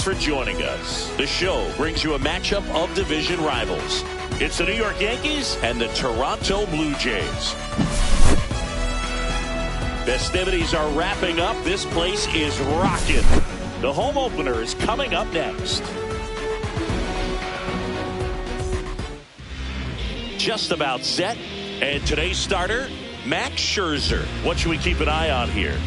for joining us. The show brings you a matchup of division rivals. It's the New York Yankees and the Toronto Blue Jays. Festivities are wrapping up. This place is rocking. The home opener is coming up next. Just about set. And today's starter, Max Scherzer. What should we keep an eye on here?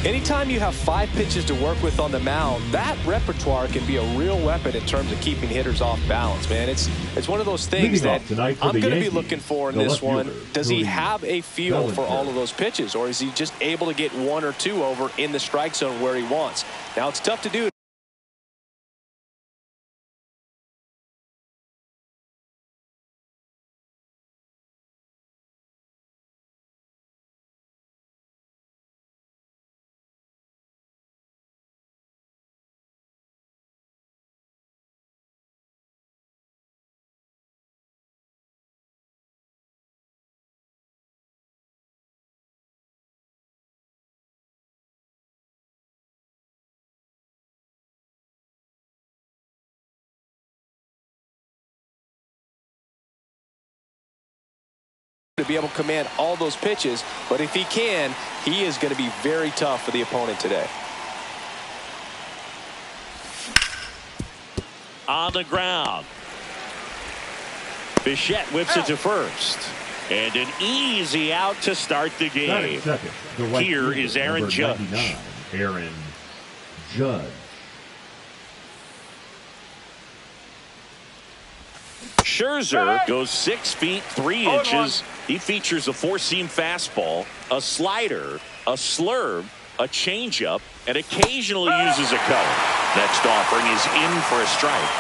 Anytime you have 5 pitches to work with on the mound, that repertoire can be a real weapon in terms of keeping hitters off balance, man. It's one of those things that I'm going to be looking for in this one. Does he have a feel for all of those pitches, or is he just able to get 1 or 2 over in the strike zone where he wants? Now, it's tough to do. To be able to command all those pitches, but if he can, he is going to be very tough for the opponent today. On the ground. Bichette whips it to first. And an easy out to start the game. Here is Aaron Judge. Aaron Judge. Scherzer goes 6 feet 3 inches. He features a 4-seam fastball, a slider, a slurve, a changeup, and occasionally uses a cutter. Next offering is in for a strike.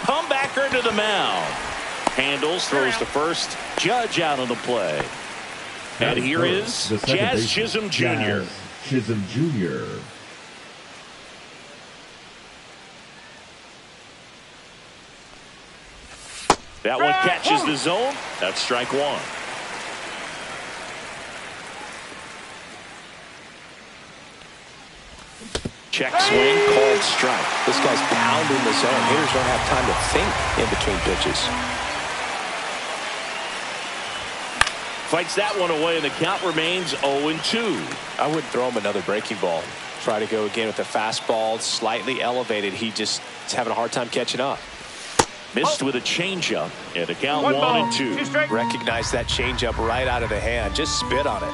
Comebacker to the mound. Handles, throws to first. Judge out on the play. And here is Jazz Chisholm Jr. Chisholm Jr. That one catches the zone. That's strike 1. Check swing, called strike. This guy's pounding the zone. Hitters don't have time to think in between pitches. Fights that one away, and the count remains 0-2. I wouldn't throw him another breaking ball. Try to go again with the fastball, slightly elevated. He just is having a hard time catching up. Missed with a changeup, and a count 1-2. Recognize that changeup right out of the hand. Just spit on it.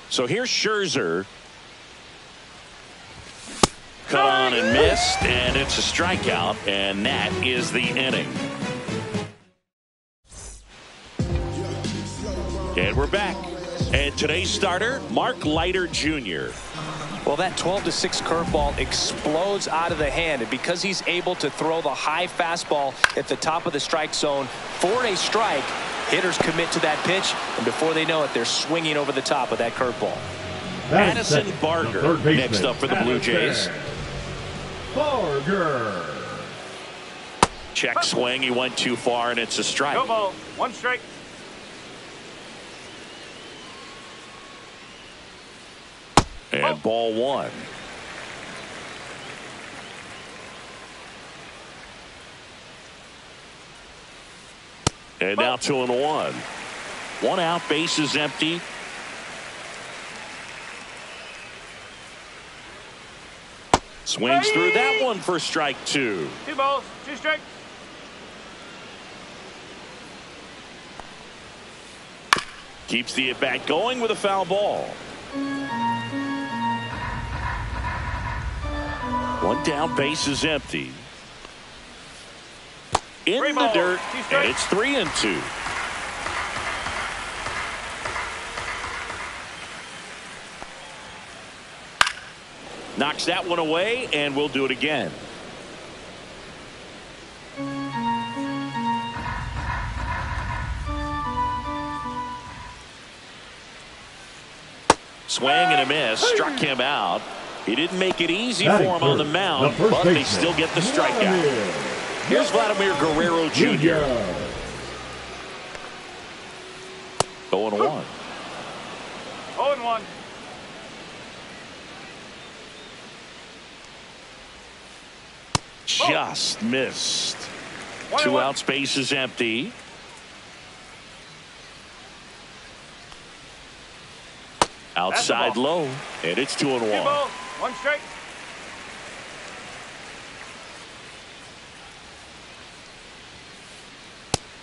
So here's Scherzer. Cut on and missed, and it's a strikeout, and that is the inning. And we're back. And today's starter, Mark Leiter Jr. Well, that 12-6 curveball explodes out of the hand, and because he's able to throw the high fastball at the top of the strike zone for a strike, hitters commit to that pitch, and before they know it, they're swinging over the top of that curveball. Addison Barger next up for the Blue Jays. Barger. Check swing. He went too far, and it's a strike. No ball. 1 strike. And ball 1. And now 2-1. 1 out, bases empty. Swings through that one for strike 2. 2 balls, 2 strikes. Keeps the at-bat going with a foul ball. 1 down, bases empty. In the dirt, and it's 3-2. Knocks that one away, and we'll do it again. Swing and a miss, struck him out. He didn't make it easy for him on the mound, but they still get the strikeout. Here's Vladimir Guerrero Jr. 0-1. 0-1. Just missed. 1-1. 2 outs, base is empty. Outside low, and it's 2-1. 1 strike.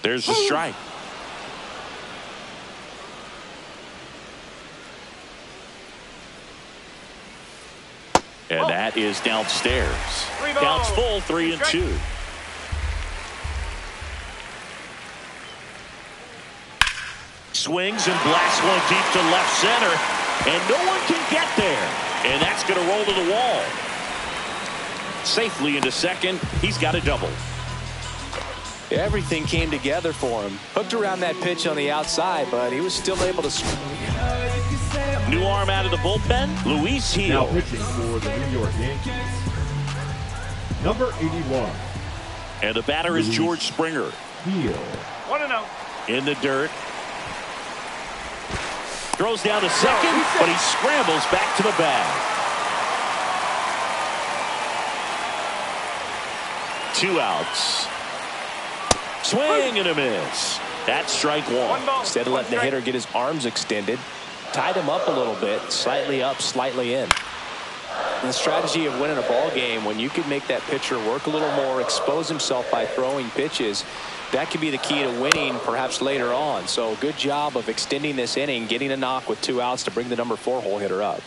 There's the strike. And that is downstairs. Counts full, 3-2. Swings and blasts one deep to left center, and no one can get there. And that's going to roll to the wall. Safely into second. He's got a double. Everything came together for him. Hooked around that pitch on the outside, but he was still able to. New arm out of the bullpen, Luis Gil. Now pitching for the New York Yankees, number 81. And the batter is George Springer. Gil. 1-0. In the dirt. Throws down to second, but he scrambles back to the bag. 2 outs. Swing and a miss. That's strike 1. Instead of letting the hitter get his arms extended, tied him up a little bit, slightly up, slightly in. And the strategy of winning a ball game, when you can make that pitcher work a little more, expose himself by throwing pitches, that could be the key to winning perhaps later on. So good job of extending this inning, getting a knock with 2 outs to bring the number 4 hole hitter up.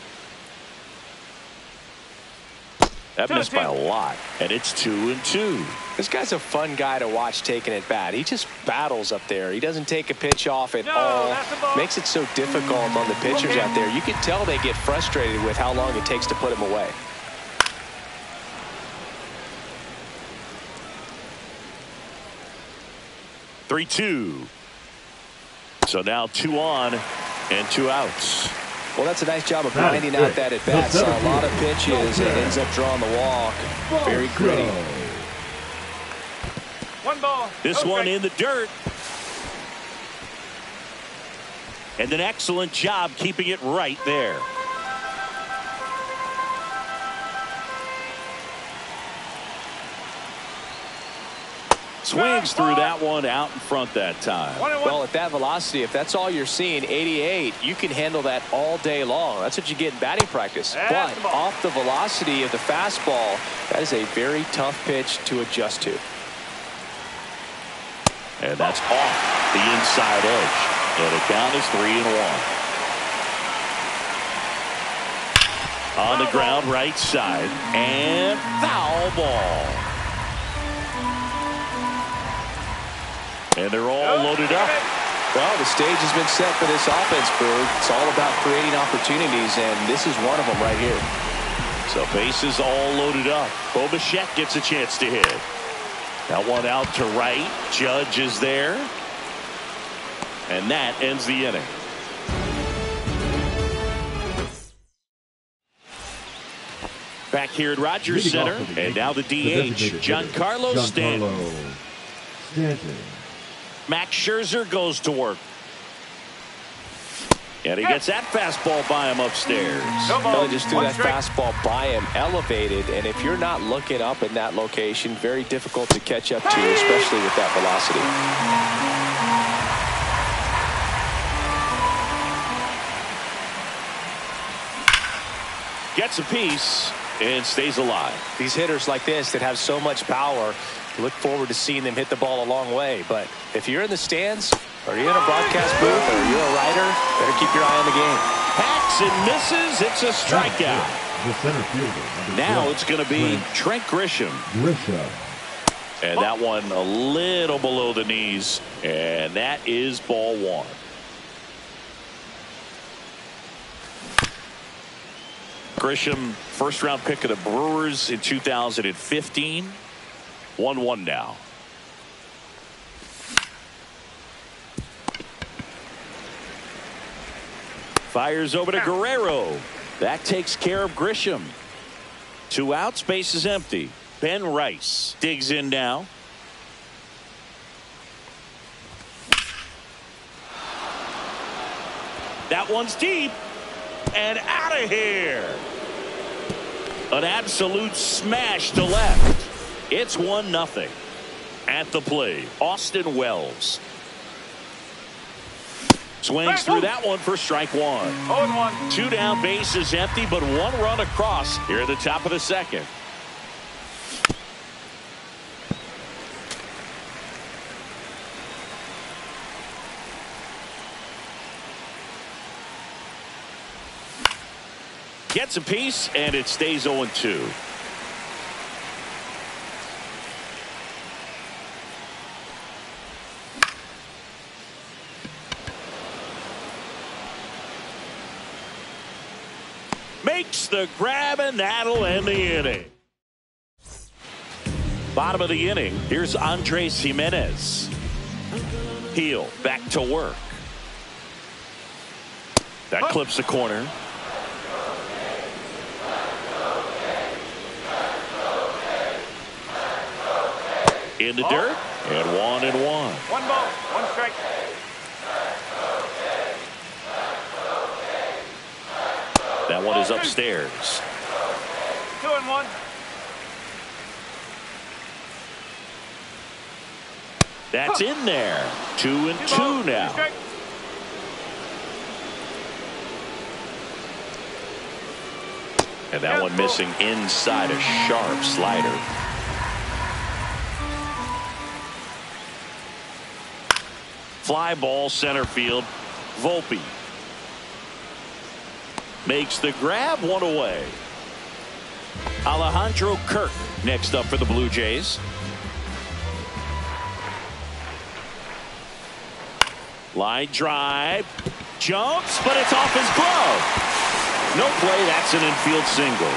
That missed by a lot, and it's 2-2. This guy's a fun guy to watch taking at bat. He just battles up there. He doesn't take a pitch off at all. Makes it so difficult on the pitchers out there. You can tell they get frustrated with how long it takes to put him away. Three-2. So now 2 on and 2 outs. Well, that's a nice job of grinding out that at bat. Saw a lot of pitches and ends up drawing the walk. Very gritty. 1 ball. This one in the dirt. And an excellent job keeping it right there. Swings through that one out in front that time. Well, at that velocity, if that's all you're seeing, 88, you can handle that all day long. That's what you get in batting practice. But off the velocity of the fastball, that is a very tough pitch to adjust to. And that's off the inside edge. And the count is 3-1. On the ground, right side. And foul ball. And they're all loaded up. Well, the stage has been set for this offense, Boog. It's all about creating opportunities, and this is one of them right here. So bases all loaded up. Bo Bichette gets a chance to hit. That one out to right. Judge is there. And that ends the inning. Back here at Rogers Center. And now the DH, Giancarlo Stanton. Max Scherzer goes to work. And he gets that fastball by him upstairs. He just threw that fastball by him, elevated, and if you're not looking up in that location, very difficult to catch up to, especially with that velocity. Gets a piece and stays alive. These hitters like this that have so much power, look forward to seeing them hit the ball a long way. But if you're in the stands, or you're in a broadcast booth, or you're a writer, better keep your eye on the game. Hacks and misses. It's a strikeout. The center fielder. Now it's going to be Trent Grisham. And that one a little below the knees. And that is ball 1. Grisham, first round pick of the Brewers in 2015. 1-1 now. Fires over to Guerrero. That takes care of Grisham. 2 outs, base is empty. Ben Rice digs in now. That one's deep and out of here. An absolute smash to left. It's 1-0. At the plate, Austin Wells. Swings through that one for strike 1. 0-1. 2 down, base is empty, but 1 run across here at the top of the second. Gets a piece, and it stays 0-2. Makes the grab, and that'll end the inning. Bottom of the inning, here's Andres Jimenez. Heel back to work. That clips the corner. In the dirt, and 1-1. 1 ball, 1 strike. That one is upstairs. 2-1. That's in there. 2-2 now. And that one missing inside, a sharp slider. Fly ball center field. Volpe makes the grab, 1 away. Alejandro Kirk next up for the Blue Jays. Line drive. Jumps, but it's off his glove. No play. That's an infield single.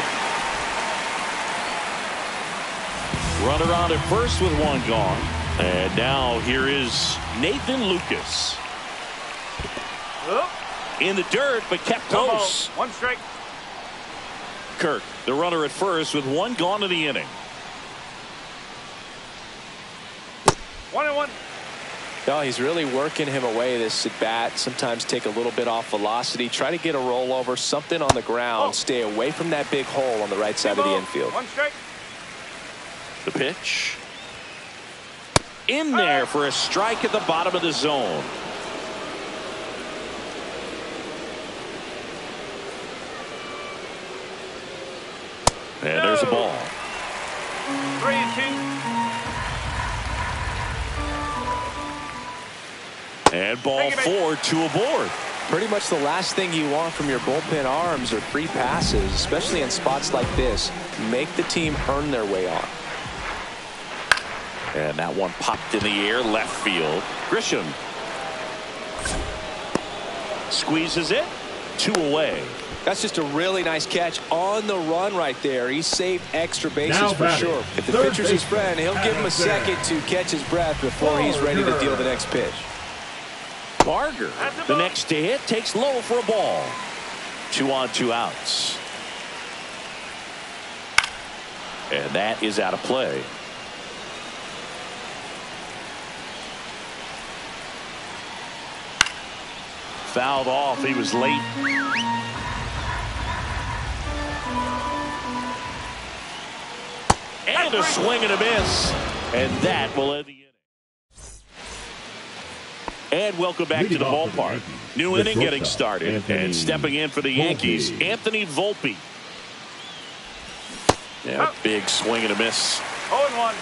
Runner on at first with 1 gone. And now here is Nathan Lucas. In the dirt, but kept close. 1 strike. Kirk, the runner at first with 1 gone in the inning. 1-1. No, he's really working him away this at bat. Sometimes take a little bit off velocity. Try to get a rollover, something on the ground. Stay away from that big hole on the right side of the infield. 1 strike. The pitch. In there for a strike at the bottom of the zone. And there's a ball. 3-2. And ball 4, 2 aboard. Pretty much the last thing you want from your bullpen arms are free passes, especially in spots like this. Make the team earn their way on. And that one popped in the air, left field. Grisham squeezes it, 2 away. That's just a really nice catch on the run right there. He saved extra bases for sure. If the pitcher's his friend, he'll give him a second to catch his breath before he's ready to deal the next pitch. Barger, the next to hit, takes low for a ball. 2 on, 2 outs. And that is out of play. Fouled off. He was late. And a swing and a miss. And that will end the inning. And welcome back to the ballpark. New inning getting started. And stepping in for the Yankees, Anthony Volpe. Yeah, big swing and a miss. 0-1.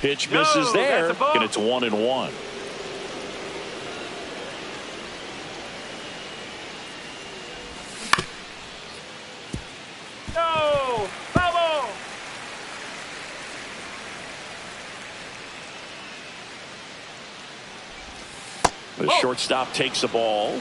Pitch misses there, and it's 1-1. No, foul ball. The shortstop takes the ball.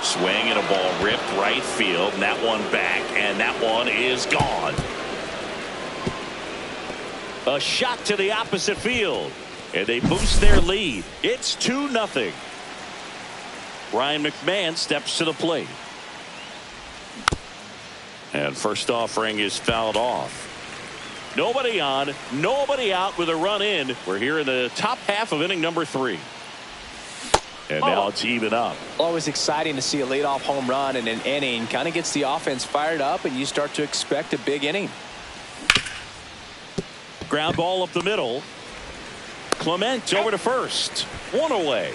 Swing and a ball ripped right field, and that one back, and that one is gone. A shot to the opposite field. And they boost their lead. It's 2-0. Ryan McMahon steps to the plate. And first offering is fouled off. Nobody on, nobody out with a run in. We're here in the top half of inning number 3. And now it's even up. Always exciting to see a leadoff home run in an inning. Kind of gets the offense fired up, and you start to expect a big inning. Ground ball up the middle. Clement over to first. 1 away.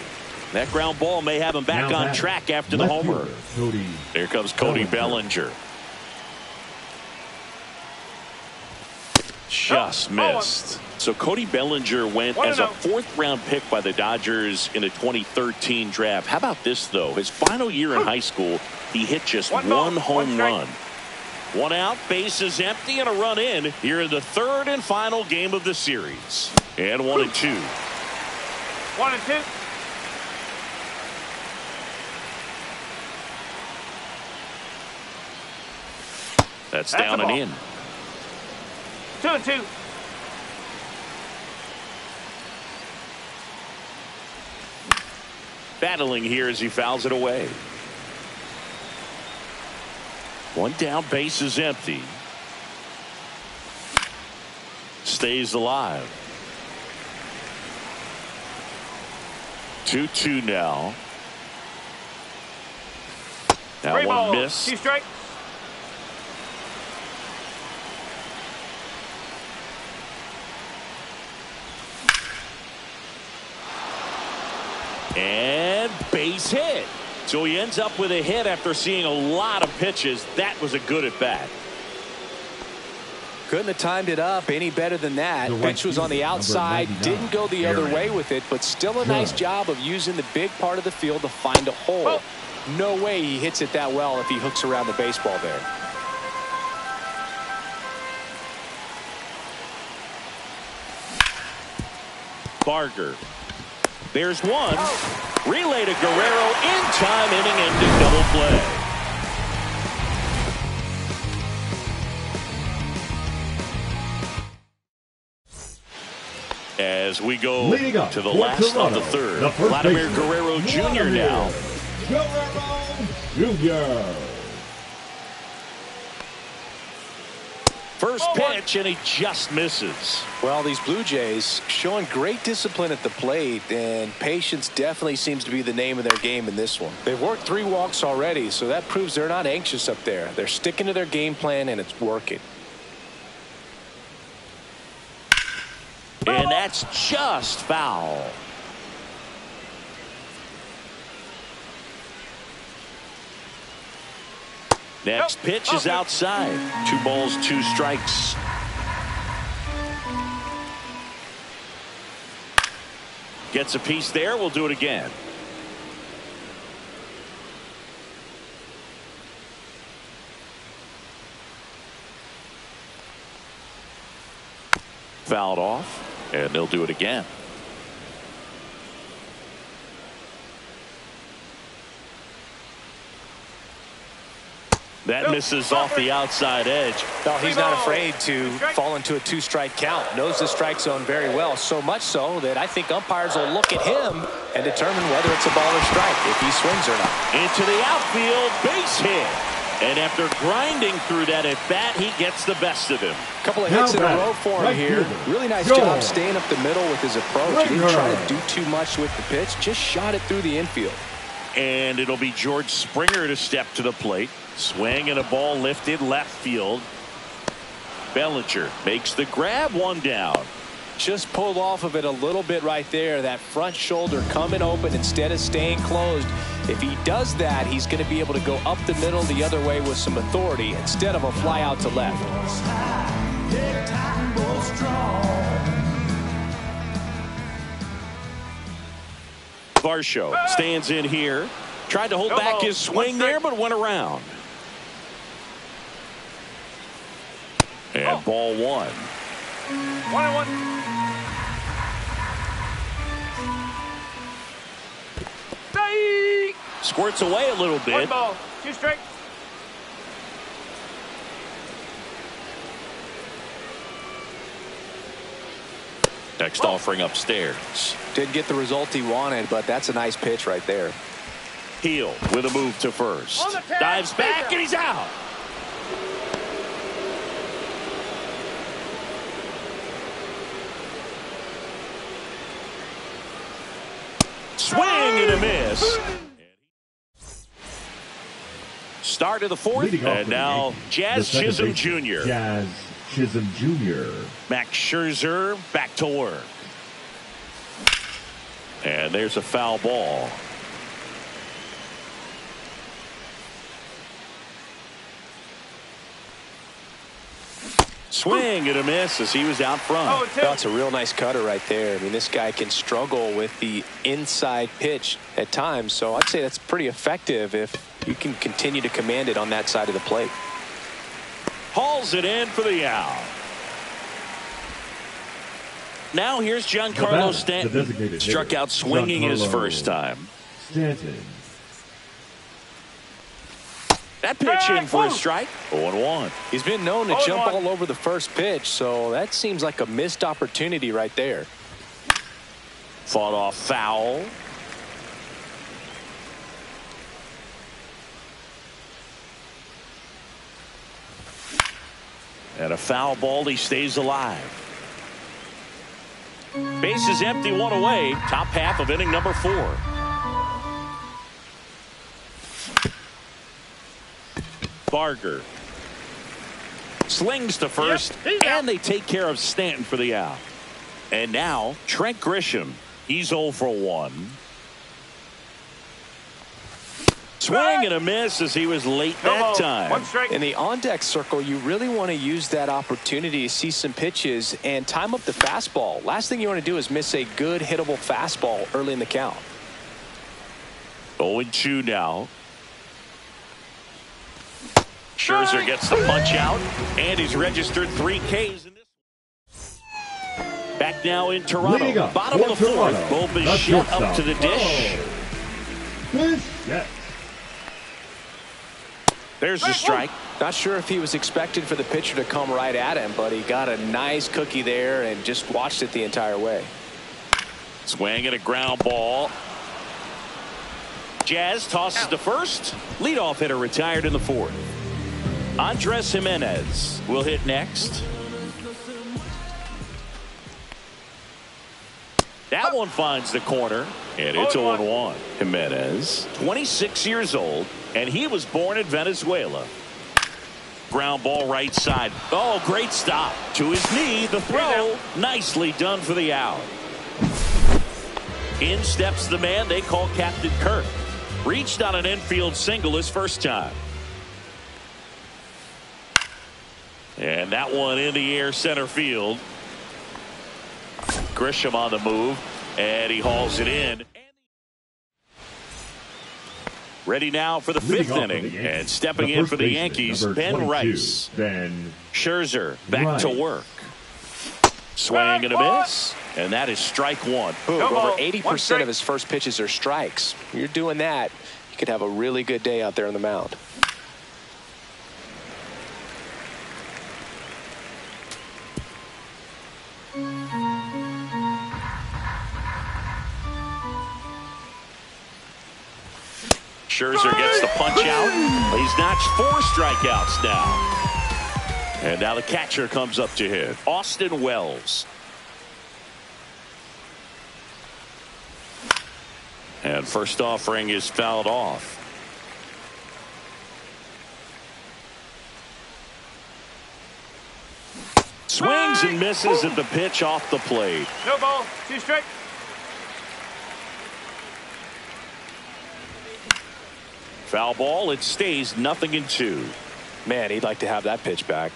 That ground ball may have him back on track after the homer. Here comes Cody Bellinger. Just missed. So Cody Bellinger went as a 4th-round pick by the Dodgers in the 2013 draft. How about this, though? His final year in high school, he hit just one home run. 1 out, bases empty, and a run in here in the 3rd and final game of the series. And 1-2. 1-2. That's down and in. 2-2. Battling here as he fouls it away. 1 down, base is empty. Stays alive. 2-2 now. Now 1 miss. 2 strikes. And base hit. So he ends up with a hit after seeing a lot of pitches. That was a good at bat. Couldn't have timed it up any better than that. Pitch was on the outside, didn't go the other way with it, but still a nice job of using the big part of the field to find a hole. No way he hits it that well if he hooks around the baseball there. Barger. There's one. Relay to Guerrero in time, inning-ending double play. As we go to the last of the 3rd, Vladimir Guerrero Jr. now. Guerrero Jr. First pitch, and he just misses. Well, these Blue Jays showing great discipline at the plate, and patience definitely seems to be the name of their game in this one. They've worked 3 walks already, so that proves they're not anxious up there. They're sticking to their game plan, and it's working. And that's just foul. Next pitch is outside. 2 balls, 2 strikes. Gets a piece there. We'll do it again. Fouled off, and they'll do it again. That misses off the outside edge. No, he's not afraid to fall into a 2-strike count. Knows the strike zone very well, so much so that I think umpires will look at him and determine whether it's a ball or strike, if he swings or not. Into the outfield, base hit. And after grinding through that at bat, he gets the best of him. A couple of hits in a row for him here. Really nice job staying up the middle with his approach. He didn't try to do too much with the pitch, just shot it through the infield. And it'll be George Springer to step to the plate. Swing and a ball lifted left field. Bellinger makes the grab, 1 down. Just pulled off of it a little bit right there. That front shoulder coming open instead of staying closed. If he does that, he's going to be able to go up the middle the other way with some authority instead of a fly out to left. Varsho stands in here. Tried to hold back his swing there, but went around. And ball 1. 1-1. Squirts away a little bit. 1 ball, 2 strikes. Next offering upstairs. Didn't get the result he wanted, but that's a nice pitch right there. Heel with a move to first. Dives back and he's out. Swing and a miss. Start of the fourth, and now Jazz Chisholm Jr. Jazz Chisholm Jr. Max Scherzer back to work. And there's a foul ball. Swing and a miss as he was out front. That's a real nice cutter right there. I mean, this guy can struggle with the inside pitch at times, so I'd say that's pretty effective if you can continue to command it on that side of the plate. Hauls it in for the out. Now here's Giancarlo Stanton. Struck out swinging his first time. Stanton. That pitch in for a strike. 0-1. He's been known to jump all over the first pitch, so that seems like a missed opportunity right there. Fought off foul. And a foul ball, he stays alive. Base is empty, one away. Top half of inning number 4. Barger slings to first, and they take care of Stanton for the out. And now Trent Grisham, he's 0 for 1. Swing and a miss as he was late that time. In the on-deck circle, you really want to use that opportunity to see some pitches and time up the fastball. Last thing you want to do is miss a good hittable fastball early in the count. 0-2 now. Scherzer gets the punch out, and he's registered 3 Ks in this. Back now in Toronto. Bottom of the 4th. Bullpen shut up to the dish. There's the strike. Not sure if he was expecting for the pitcher to come right at him, but he got a nice cookie there and just watched it the entire way. Swing and a ground ball. Jazz tosses to first. Leadoff hitter retired in the 4th. Andres Jimenez will hit next. That one finds the corner, and it's 0-1. Jimenez, 26 years old, and he was born in Venezuela. Ground ball right side. Oh, great stop. To his knee, the throw. Nicely done for the out. In steps the man they call Captain Kirk. Reached on an infield single his first time. And that one in the air center field. Grisham on the move, and he hauls it in. Ready now for the 5th inning, and stepping in for the Yankees, Ben Rice. Scherzer back to work. Swing and a miss, and that is strike 1. Over 80% of his first pitches are strikes. When you're doing that, you could have a really good day out there on the mound. Scherzer gets the punch out. He's notched 4 strikeouts now. And now the catcher comes up to hit. Austin Wells. And first offering is fouled off. Swings and misses at the pitch off the plate. No ball, 2 strike. Foul ball, it stays 0-2. Man, he'd like to have that pitch back.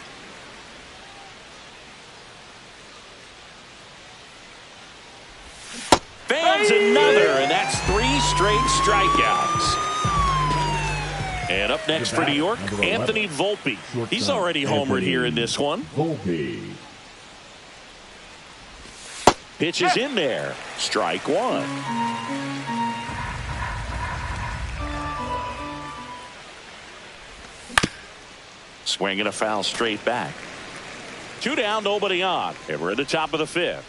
Fans another, and that's 3 straight strikeouts. And up next for New York, Anthony Volpe. He's already homered here in this one. Volpe. Pitch is in there. Strike 1. Swing and a foul straight back. 2 down, nobody on. And we're at the top of the 5th.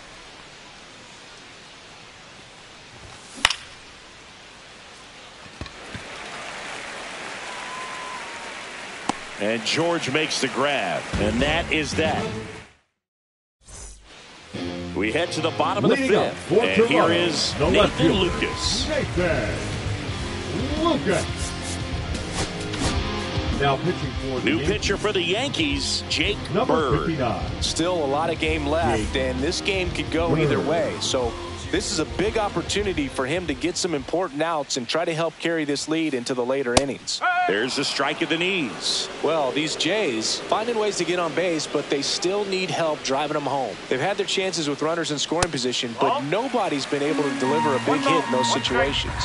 And George makes the grab. And that is that. We head to the bottom of the fifth. And here is Nathan Lucas. Now pitching for the new pitcher for the Yankees, Jake Number Bird. 59. Still a lot of game left, and this game could go either way. So this is a big opportunity for him to get some important outs and try to help carry this lead into the later innings. There's a strike at the knees. Well, these Jays finding ways to get on base, but they still need help driving them home. They've had their chances with runners in scoring position, but nobody's been able to deliver a big hit in those situations.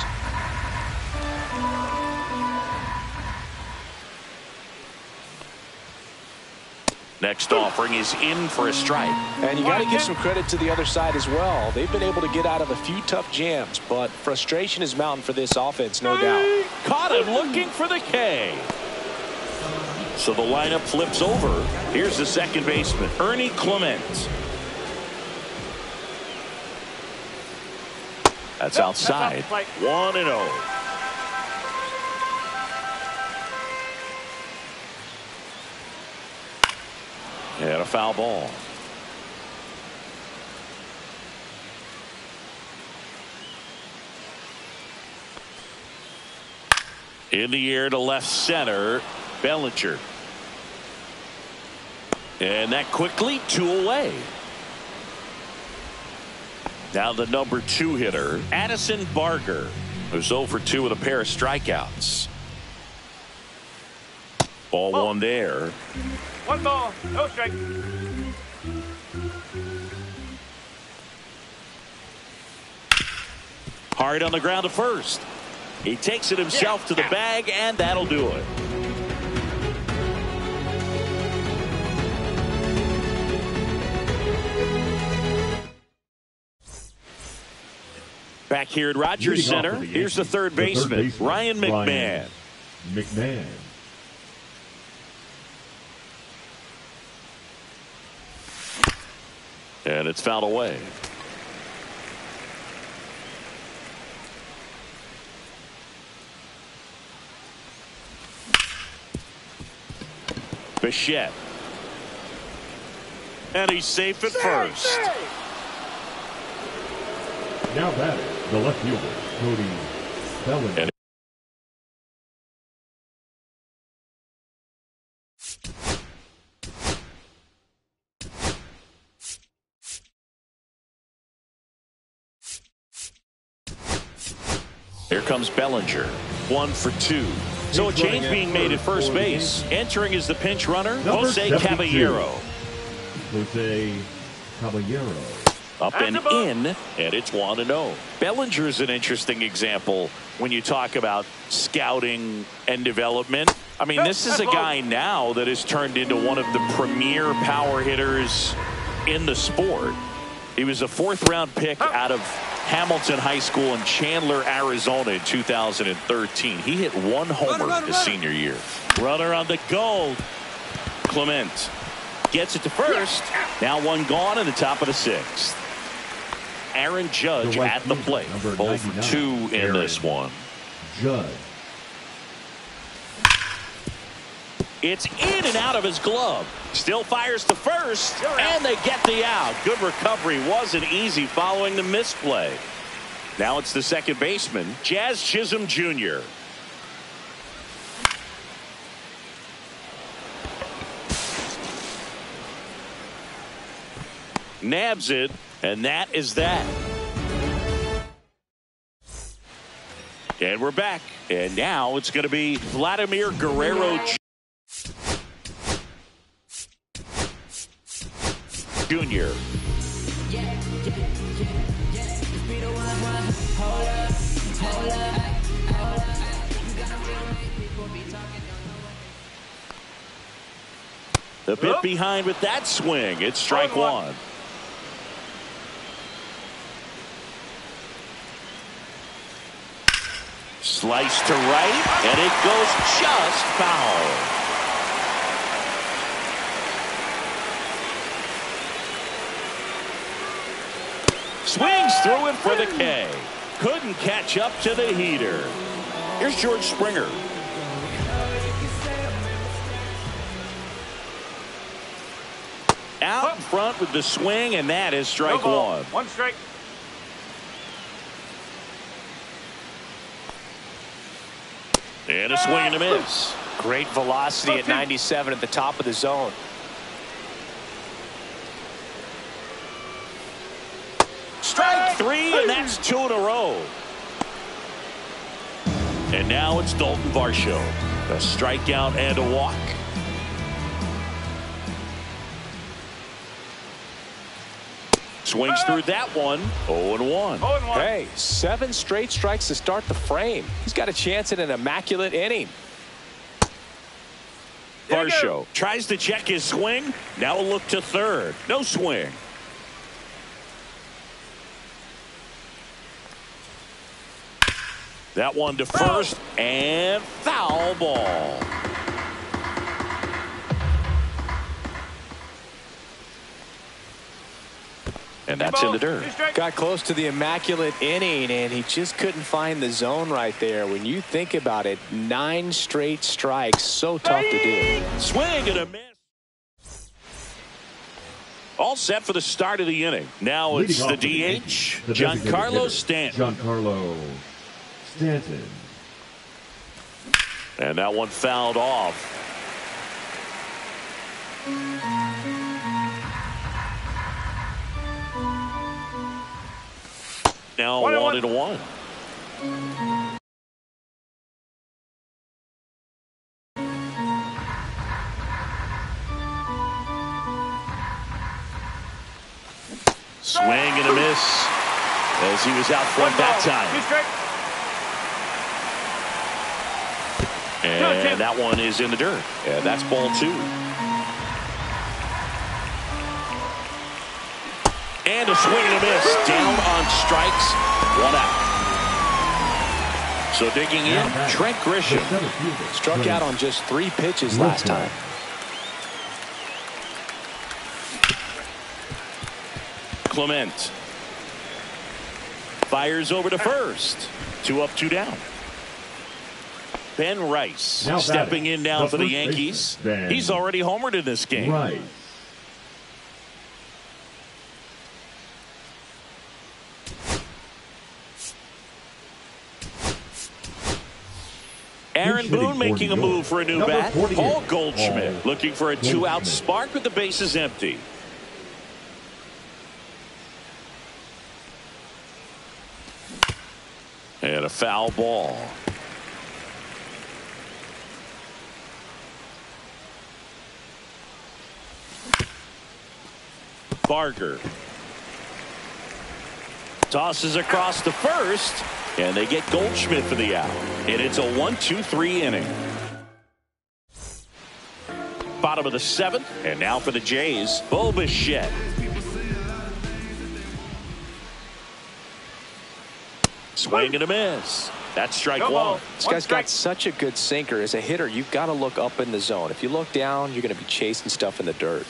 Next offering is in for a strike. And you got to give some credit to the other side as well. They've been able to get out of a few tough jams, but frustration is mounting for this offense, no doubt. Caught him looking for the K. So the lineup flips over. Here's the second baseman, Ernie Clement. That's outside. 1-0. And a foul ball. In the air to left center, Bellinger. And that quickly 2 away. Now the number 2 hitter, Addison Barger, who's 0 for 2 with a pair of strikeouts. Ball 1 there. 1 ball, no strike. Hard on the ground to first. He takes it himself to the bag, and that'll do it. Back here at Rogers Center, here's the third baseman, Ryan McMahon. And it's fouled away. Bichette. And he's safe at first. Now batting, the left fielder, Cody Bellinger. Here comes Bellinger, 1 for 2. So a change being made at first base. Entering is the pinch runner, Jose Caballero. Jose Caballero. Up and in, and it's 1-0. Bellinger is an interesting example when you talk about scouting and development. I mean, this is a guy now that has turned into one of the premier power hitters in the sport. He was a 4th-round pick out of Hamilton High School in Chandler, Arizona in 2013. He hit 1 homer his senior year. Runner on the goal. Clement gets it to first. Now 1 gone in the top of the 6th. Aaron Judge at the plate. 0 for 2 in this one. Judge. It's in and out of his glove. Still fires to first, and they get the out. Good recovery. Wasn't easy following the misplay. Now it's the second baseman, Jazz Chisholm Jr. Nabs it, and that is that. And we're back. And now it's going to be Vladimir Guerrero Jr. The bit behind with that swing. It's strike 1. Slice to right, and it goes just foul. Swings through it for the K. Couldn't catch up to the heater. Here's George Springer. Out in front with the swing, and that is strike one. One strike. And a swing and a miss. Great velocity at 97 at the top of the zone. Strike three, and that's two in a row. And now it's Dalton Varsho. A strikeout and a walk. Swings through that one. 0-1. Hey, 7 straight strikes to start the frame. He's got a chance at an immaculate inning. Varsho tries to check his swing. Now a look to third. No swing. That one to first, and foul ball. And that's in the dirt. Got close to the immaculate inning, and he just couldn't find the zone right there. When you think about it, 9 straight strikes, so tough to do. Swing and a miss. All set for the start of the inning. Now it's the DH, Giancarlo Stanton. Giancarlo Stanton. And that one fouled off. Now 1-1. Swing and a miss as he was out front that time. And that one is in the dirt. And that's ball 2. And a swing and a miss. Down on strikes. 1 out. So digging in, Trent Grisham. Struck out on just 3 pitches last time. Clement fires over to first. 2 up, 2 down. Ben Rice stepping in now for the Yankees. He's already homered in this game. Right. Aaron Boone making a move for a new bat. Paul Goldschmidt looking for a 2-out spark with the bases empty. And a foul ball. Barger tosses across to first, and they get Goldschmidt for the out. And it's a 1-2-3 inning. Bottom of the 7th, and now for the Jays, Bo Bichette. Swing and a miss. That's strike 1. This guy's got such a good sinker. As a hitter, you've got to look up in the zone. If you look down, you're going to be chasing stuff in the dirt.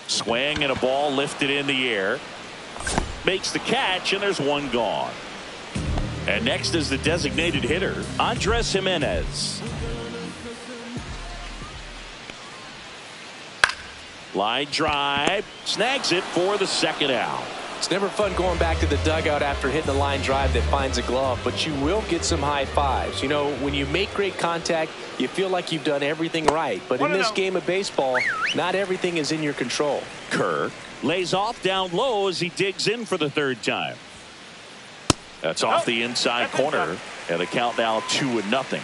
Swing and a ball lifted in the air. Makes the catch, and there's one gone. And next is the designated hitter, Andres Jimenez. Line drive. Snags it for the 2nd out. It's never fun going back to the dugout after hitting a line drive that finds a glove, but you will get some high fives. You know, when you make great contact, you feel like you've done everything right. But in this game of baseball, not everything is in your control. Kirk lays off down low as he digs in for the 3rd time. That's off the inside corner, and the count now 2-0.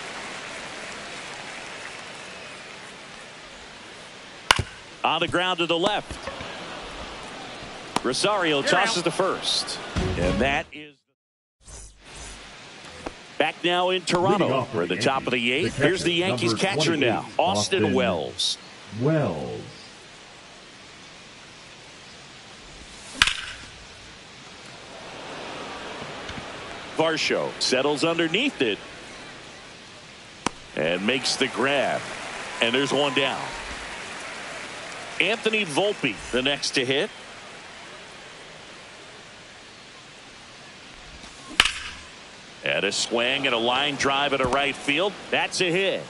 On the ground to the left. Rosario tosses to first. And that is back now in Toronto. We're at the top of the 8th. Here's the Yankees catcher now, Austin Wells. Varsho settles underneath it and makes the grab. And there's one down. Anthony Volpe, the next to hit. And a swing and a line drive at a right field. That's a hit.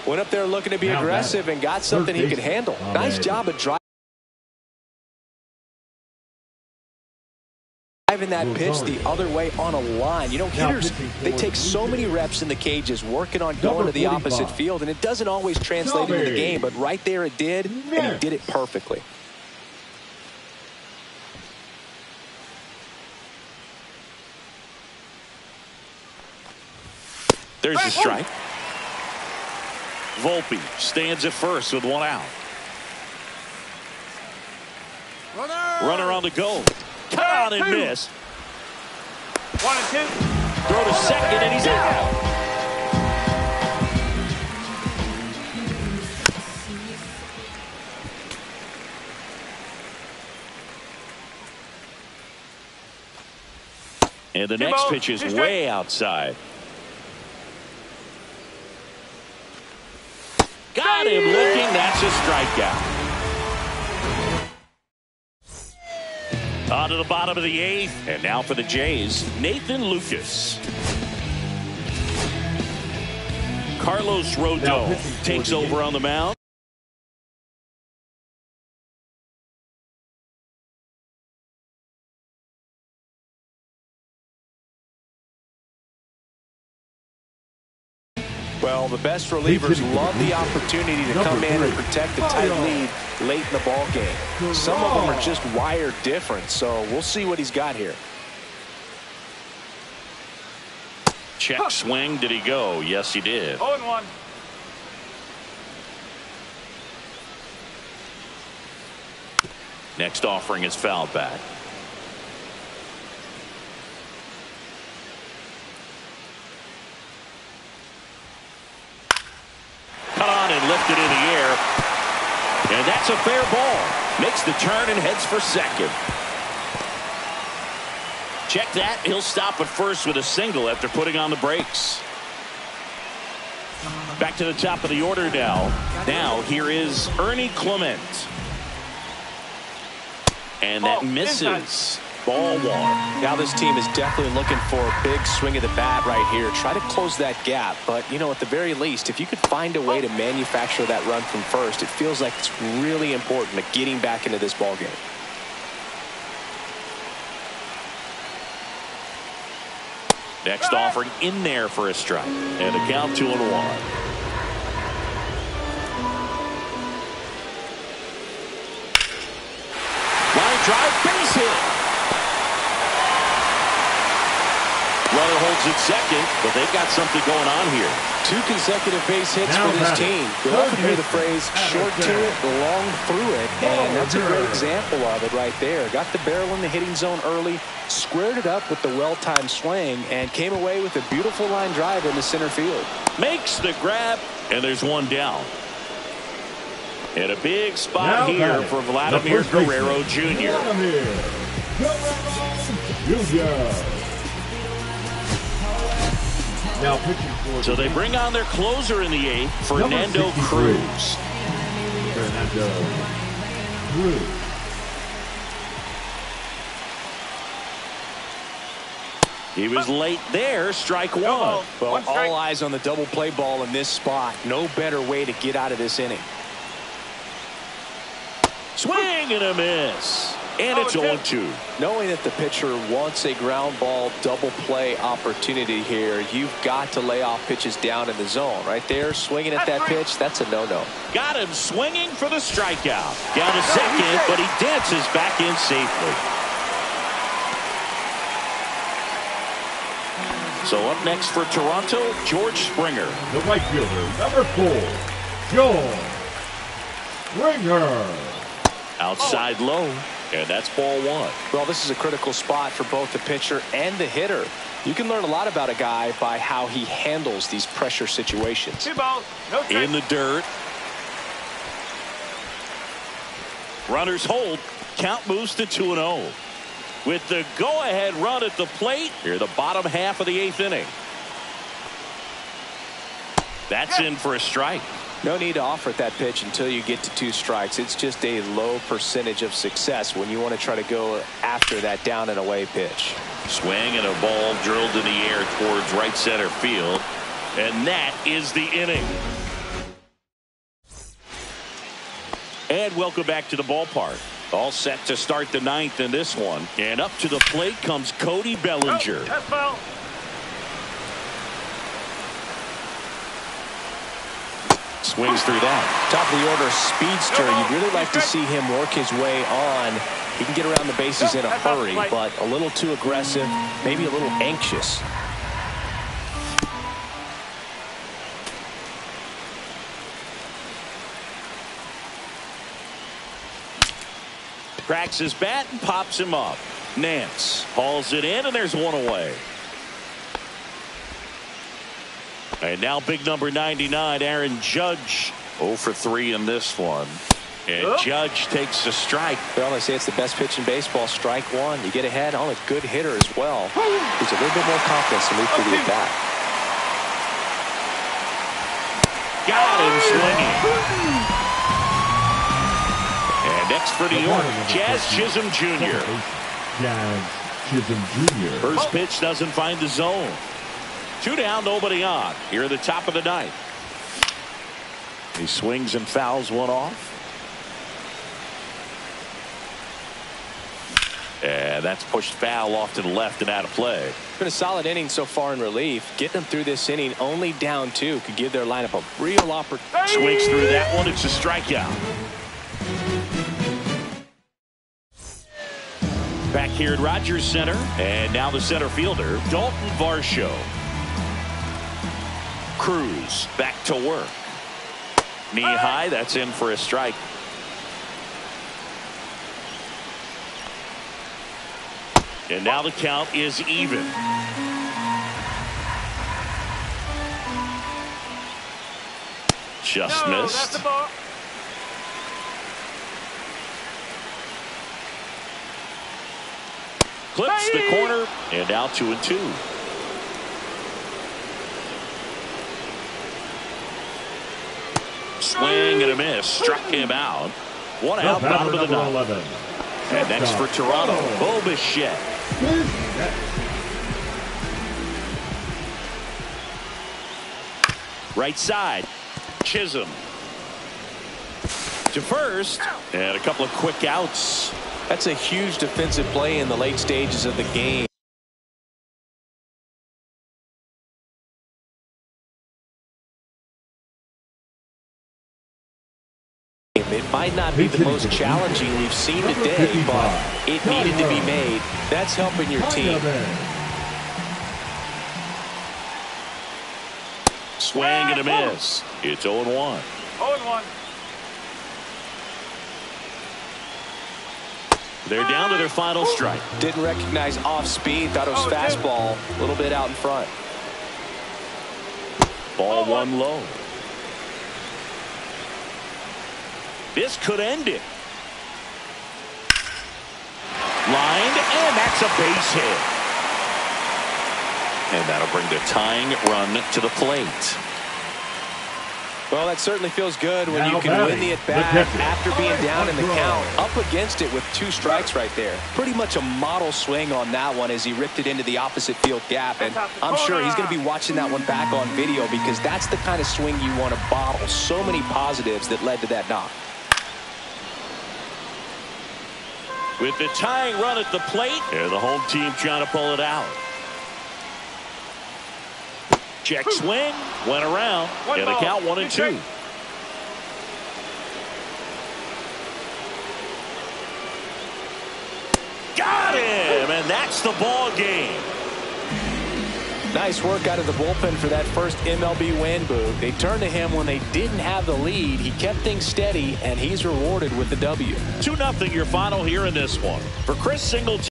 Went up there looking to be aggressive and got something he could handle. Nice job of driving that pitch the other way on a line. You know, hitters, they take so many reps in the cages working on going to the opposite field, and it doesn't always translate into the game, but right there it did, and he did it perfectly. There's a strike. Volpe stands at first with one out. Runner on the go. Cut on and miss. 1 and 2. Throw to second and he's out. And the next pitch is way outside. Got him looking. That's a strikeout. On to the bottom of the 8th. And now for the Jays, Nathan Lucas. Carlos Rodon takes over on the mound. Well, the best relievers love the opportunity to come in and protect a tight lead late in the ball game. Some of them are just wired different, so we'll see what he's got here. Check swing. Did he go? Yes, he did. 0-1. Next offering is fouled back. Cut on and lifted in the air. And that's a fair ball. Makes the turn and heads for second. Check that. He'll stop at first with a single after putting on the brakes. Back to the top of the order now. Now here is Ernie Clement. And that misses. Ball 1. Now this team is definitely looking for a big swing of the bat right here. Try to close that gap. But, you know, at the very least, if you could find a way to manufacture that run from first, it feels like it's really important to getting back into this ball game. Next offering in there for a strike. And a count 2-1. Line drive, base hit. Runner holds it second, but they've got something going on here. 2 consecutive base hits for this team. You'll often hear the phrase, short to it, long through it, and that's a great example of it right there. Got the barrel in the hitting zone early, squared it up with the well-timed swing, and came away with a beautiful line drive into center field. Makes the grab, and there's one down. And a big spot here for Vladimir Guerrero Jr. Now pitching for so they bring on their closer in the 8th, Fernando Cruz. Fernando Cruz. He was late there, strike 1. Well, all eyes on the double play ball in this spot. No better way to get out of this inning. Swing and a miss. And it's 0-2. Knowing that the pitcher wants a ground ball double play opportunity here, you've got to lay off pitches down in the zone. Right there, swinging at that pitch, that's a no-no. Got him swinging for the strikeout. Down to second, but he dances back in safely. So up next for Toronto, George Springer. The right fielder, number 4, George Springer. Outside low. And that's ball 1. Well, this is a critical spot for both the pitcher and the hitter. You can learn a lot about a guy by how he handles these pressure situations. 2 balls, no strikes. In the dirt. Runners hold. Count moves to 2-0. With the go-ahead run at the plate, here the bottom half of the 8th inning. That's in for a strike. No need to offer at that pitch until you get to 2 strikes. It's just a low percentage of success when you want to try to go after that down and away pitch. Swing and a ball drilled in the air towards right center field. And that is the inning. And welcome back to the ballpark. All set to start the ninth in this one. And up to the plate comes Cody Bellinger. Oh, that's foul. Swings through that. Top of the order speedster. You'd really like to see him work his way on. He can get around the bases in a hurry, but a little too aggressive, maybe a little anxious. Cracks his bat and pops him up. Nance hauls it in, and there's one away. And now big number 99, Aaron Judge. 0 for 3 in this one. And Judge takes a strike. Well, they say it's the best pitch in baseball. Strike one. You get ahead on a good hitter as well. He's a little bit more confidence to move through the at-bat. Got him swinging. And next for New York, Jazz Chisholm Jr. Jazz Chisholm Jr. First pitch doesn't find the zone. 2 down, nobody on. Here at the top of the ninth. He swings and fouls one off. And that's pushed foul off to the left and out of play. Been a solid inning so far in relief. Getting them through this inning only down 2 could give their lineup a real opportunity. Swings through that one. It's a strikeout. Back here at Rogers Center, and now the center fielder, Dalton Varsho. Cruz back to work. Knee high, that's in for a strike. And now the count is even. Just missed. That's the ball. Clips the corner, and now 2-2. Swing and a miss. Struck him out. One out, bottom of the ninth. 11. And next for Toronto, Bo Bichette. Right side, Chisholm. To first, and a couple of quick outs. That's a huge defensive play in the late stages of the game. It might not be the most challenging we've seen today, but it needed to be made. That's helping your team. Swing and a miss. It's 0-1. 0-1. They're down to their final strike. Didn't recognize off speed. Thought it was fastball. A little bit out in front. Ball one low. This could end it. Lined, and that's a base hit. And that'll bring the tying run to the plate. Well, that certainly feels good when you can win the at-bat after being down in the count. Up against it with 2 strikes right there. Pretty much a model swing on that one as he ripped it into the opposite field gap. And I'm sure he's going to be watching that one back on video because that's the kind of swing you want to bottle. So many positives that led to that knock. With the tying run at the plate, and the home team trying to pull it out. Check swing, went around, and the count 1-2. Got him, and that's the ball game. Nice work out of the bullpen for that first MLB win, Boog. They turned to him when they didn't have the lead. He kept things steady, and he's rewarded with the W. 2-0 your final here in this one. For Chris Singleton.